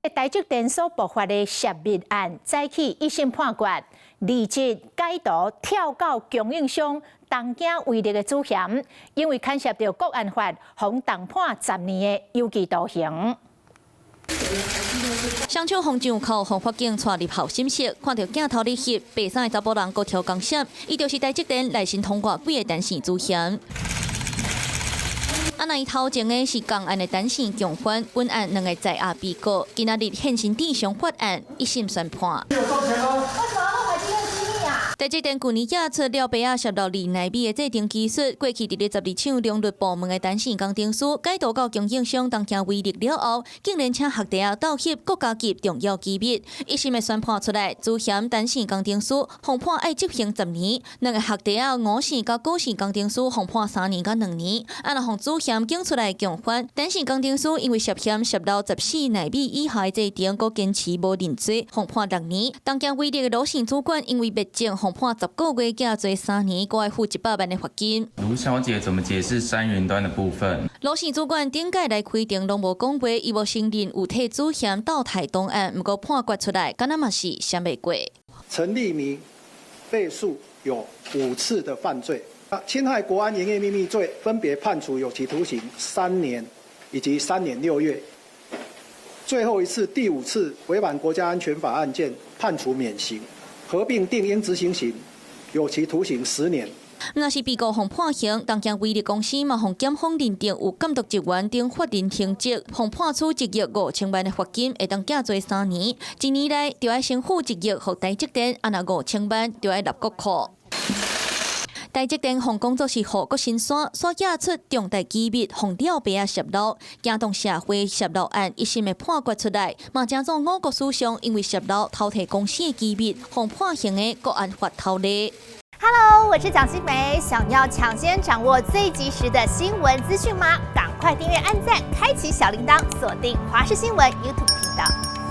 台积电所爆发的泄密案，早起一审判决，立即解读跳到供应商东京威力的主嫌，因为牵涉到国安法，共重判10年的有期徒刑。 双手红上口，向法警带入后审室，看到镜头里翕白衫的查甫人搁跳钢线，伊就是台积电内心通过几个单线主嫌。那伊头前的是共案的单线共犯，本案2个在押被告，今仔日现身地上法案一审宣判。 台积电去年亚出了白亚16厘奈米的制定技术，过去伫咧12厂良率部门的单线工程师解读到供应商东京威力了后，竟然请学弟盗翕国家级重要机密。一审的宣判出来，主嫌单线工程师共判要执行10年，2个学弟5线甲9线工程师共判3年甲2年。按若向主嫌警出来共犯，单线工程师因为涉嫌泄露14奈米以下的制定，搁坚持无认罪，共判6年。东京威力的罗姓主管因为别证。 判10个月，加罪3年，搁要付100万的罚金。卢小姐怎么解释3元端的部分？罗姓主管顶届来开庭拢无讲过，伊无承认有替主嫌倒台东案，毋过判决出来，敢若嘛是想袂过。陈立明被诉有5次的犯罪，侵害国安营业秘密罪，分别判处有期徒刑3年以及3年6月。最后一次第5次违反国家安全法案件，判处免刑。 合并定应执行刑，有期徒刑10年。若是被告互判刑，东京威力公司嘛，互检方认定有监督职员等法定刑责，互判处1亿5000万的罚金，会当加罪3年。1年内就要先付1亿，互台积电，按那5000万就要纳国库。 台积电向工作室后国新山所押出重大机密，红了白啊泄露，惊动社会泄露案一审的判决出来，嘛正总5个首相因为泄露偷摕公司的机密，互判刑的国安法偷例。Hello， 我是蒋欣梅，想要抢先掌握最及时的新闻资讯吗？赶快订阅、按赞、开启小铃铛，锁定华视新闻 YouTube 频道。